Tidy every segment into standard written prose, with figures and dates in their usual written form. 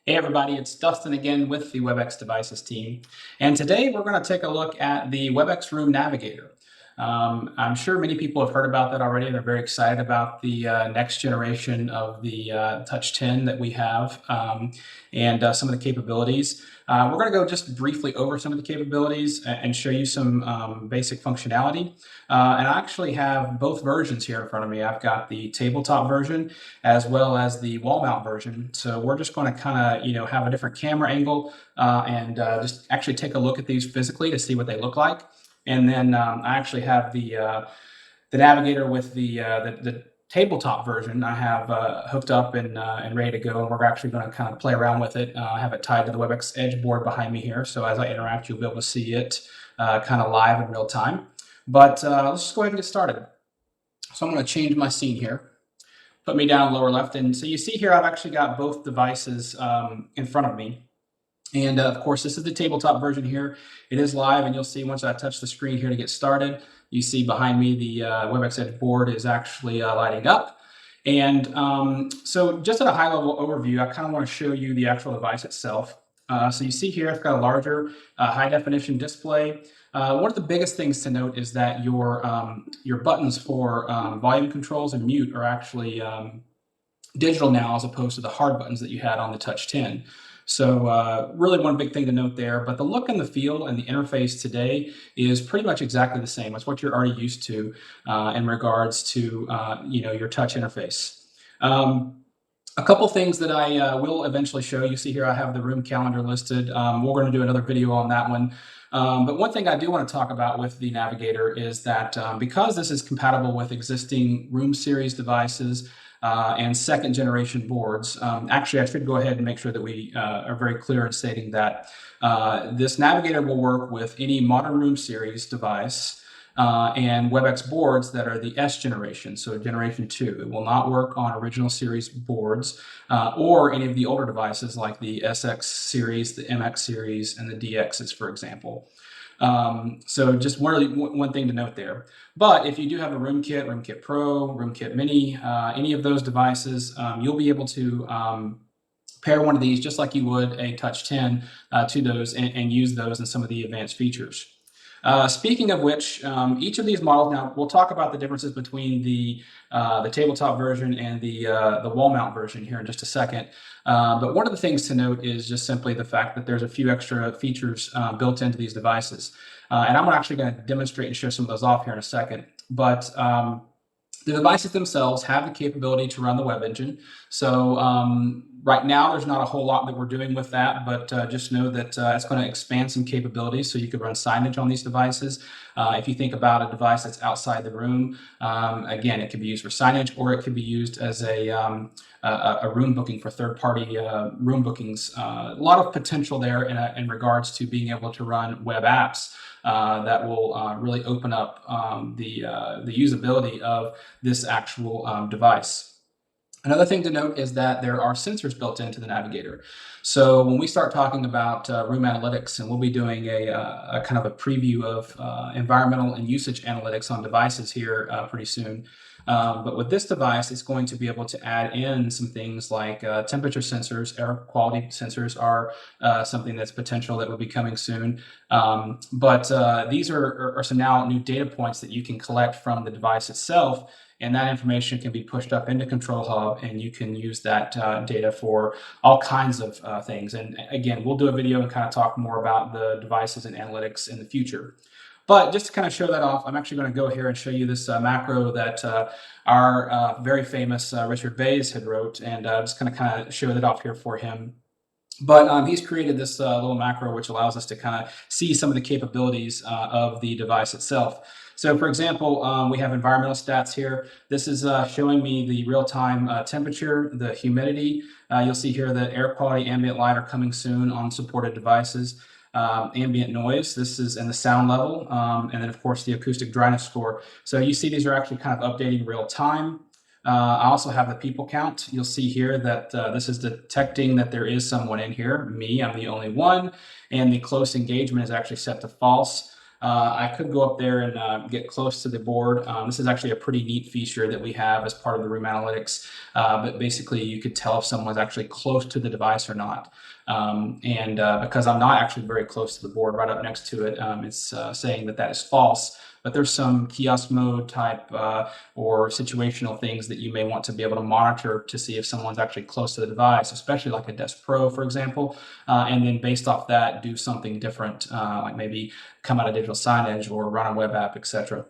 Hey everybody, it's Dustin again with the Webex Devices team. And today we're going to take a look at the Webex Room Navigator. I'm sure many people have heard about that already. They're very excited about the next generation of the Touch 10 that we have and some of the capabilities. We're going to go just briefly over some of the capabilities and show you some basic functionality. And I actually have both versions here in front of me. I've got the tabletop version as well as the wall mount version. So we're just going to kind of, have a different camera angle and just actually take a look at these physically to see what they look like. And then I actually have the Navigator with the tabletop version. I have hooked up and ready to go. And we're actually going to kind of play around with it. I have it tied to the Webex Edge board behind me here. So as I interact, you'll be able to see it kind of live in real time. But let's just go ahead and get started. So I'm going to change my scene here. Put me down lower left. And so you see here, I've actually got both devices in front of me. And of course, this is the tabletop version here. It is live, and you'll see once I touch the screen here to get started, you see behind me the Webex Edge board is actually lighting up. And so just at a high level overview, I kind of want to show you the actual device itself. So you see here, it's got a larger high definition display. One of the biggest things to note is that your buttons for volume controls and mute are actually digital now as opposed to the hard buttons that you had on the Touch 10. So really one big thing to note there, but the look and the feel and the interface today is pretty much exactly the same. It's what you're already used to in regards to your touch interface. A couple things that I will eventually show you. See here, I have the room calendar listed. We're going to do another video on that one. But one thing I do want to talk about with the Navigator is that because this is compatible with existing Room Series devices, and second generation boards. Actually, I should go ahead and make sure that we are very clear in stating that this Navigator will work with any modern Room Series device and Webex boards that are the S generation, so generation 2. It will not work on original series boards or any of the older devices like the SX series, the MX series, and the DXs, for example. So just one thing to note there. But if you do have a RoomKit Pro, RoomKit Mini, any of those devices, you'll be able to pair one of these just like you would a Touch 10 to those and use those in some of the advanced features. Speaking of which, each of these models, now we'll talk about the differences between the tabletop version and the wall mount version here in just a second. But one of the things to note is just simply the fact that there's a few extra features built into these devices. And I'm actually going to demonstrate and show some of those off here in a second. But the devices themselves have the capability to run the web engine. So right now, there's not a whole lot that we're doing with that, but just know that it's going to expand some capabilities so you could run signage on these devices. If you think about a device that's outside the room, again, it could be used for signage or it could be used as a room booking for third-party room bookings. A lot of potential there in regards to being able to run web apps that will really open up the usability of this actual device. Another thing to note is that there are sensors built into the Navigator. So when we start talking about room analytics, and we'll be doing a kind of a preview of environmental and usage analytics on devices here pretty soon. But with this device, it's going to be able to add in some things like temperature sensors. Air quality sensors are something that's potential that will be coming soon. But these are some now new data points that you can collect from the device itself. And that information can be pushed up into Control Hub, and you can use that data for all kinds of things. And again, we'll do a video and kind of talk more about the devices and analytics in the future. But just to kind of show that off, I'm actually going to go here and show you this macro that our very famous Richard Bays had wrote, and I'm just going to kind of show that off here for him. But he's created this little macro which allows us to kind of see some of the capabilities of the device itself. So for example, we have environmental stats here. This is showing me the real-time temperature, the humidity. You'll see here that air quality, ambient light are coming soon on supported devices. Ambient noise, this is in the sound level, and then of course the acoustic dryness score. So you see these are actually kind of updating real time. I also have the people count. You'll see here that this is detecting that there is someone in here. Me, I'm the only one. And the close engagement is actually set to false. I could go up there and get close to the board. This is actually a pretty neat feature that we have as part of the Room Analytics, but basically you could tell if someone's actually close to the device or not. Because I'm not actually very close to the board right up next to it, it's saying that that is false. But there's some kiosk mode type or situational things that you may want to be able to monitor to see if someone's actually close to the device, especially like a Desk Pro, for example, and then based off that, do something different, like maybe come out of digital signage or run a web app, etc.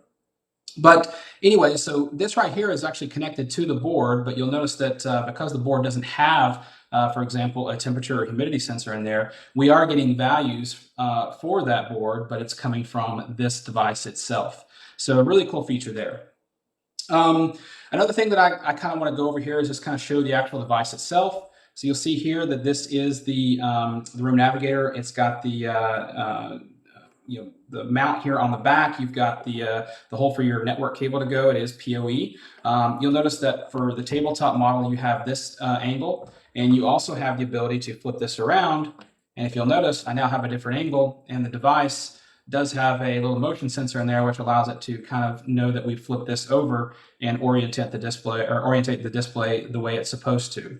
But anyway, so this right here is actually connected to the board, but you'll notice that because the board doesn't have, for example, a temperature or humidity sensor in there, we are getting values for that board, but it's coming from this device itself. So a really cool feature there. Another thing that I kind of want to go over here is just kind of show the actual device itself. So you'll see here that this is the Room Navigator. It's got the the mount here on the back. You've got the hole for your network cable to go. It is PoE. You'll notice that for the tabletop model, you have this angle, and you also have the ability to flip this around. And if you'll notice, I now have a different angle, and the device does have a little motion sensor in there, which allows it to kind of know that we flip this over and orientate the display the way it's supposed to.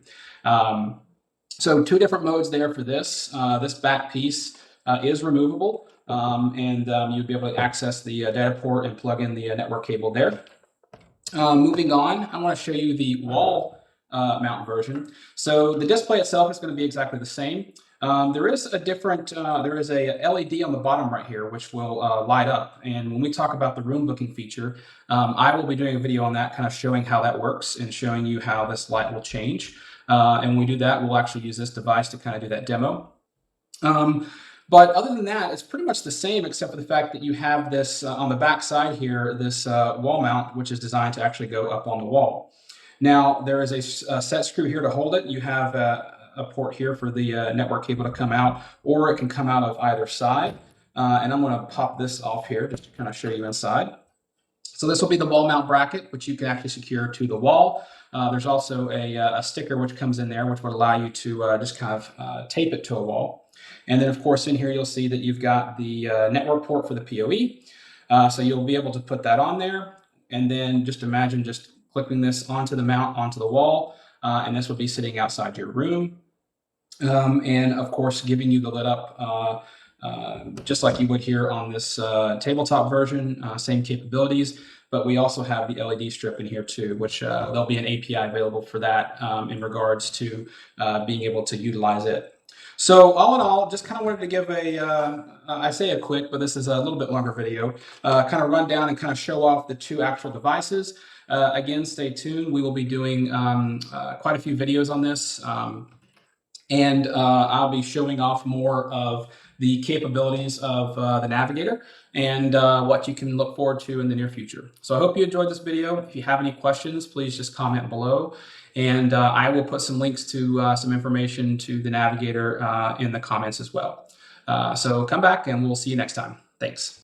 So two different modes there for this. This back piece is removable, and you'll be able to access the data port and plug in the network cable there. Moving on, I want to show you the wall mount version. So the display itself is going to be exactly the same. There is a LED on the bottom right here, which will light up. And when we talk about the room booking feature, I will be doing a video on that, kind of showing how that works and showing you how this light will change. And when we do that, we'll actually use this device to kind of do that demo. But other than that, it's pretty much the same, except for the fact that you have this on the back side here, this wall mount, which is designed to actually go up on the wall. Now, there is a set screw here to hold it. You have a port here for the network cable to come out, or it can come out of either side. And I'm going to pop this off here just to kind of show you inside. So this will be the wall mount bracket, which you can actually secure to the wall. There's also a sticker which comes in there, which would allow you to just kind of tape it to a wall. And then, of course, in here, you'll see that you've got the network port for the PoE. So you'll be able to put that on there. And then just imagine just clipping this onto the mount, onto the wall. And this will be sitting outside your room. And, of course, giving you the lit up just like you would here on this tabletop version, same capabilities. But we also have the LED strip in here too, which there'll be an API available for that in regards to being able to utilize it. So all in all, just kind of wanted to give I say a quick, but this is a little bit longer video, kind of run down and kind of show off the two actual devices. Again, stay tuned. We will be doing quite a few videos on this. And I'll be showing off more of the capabilities of the Navigator and what you can look forward to in the near future. So I hope you enjoyed this video. If you have any questions, please just comment below. And I will put some links to some information to the Navigator in the comments as well. So come back and we'll see you next time. Thanks.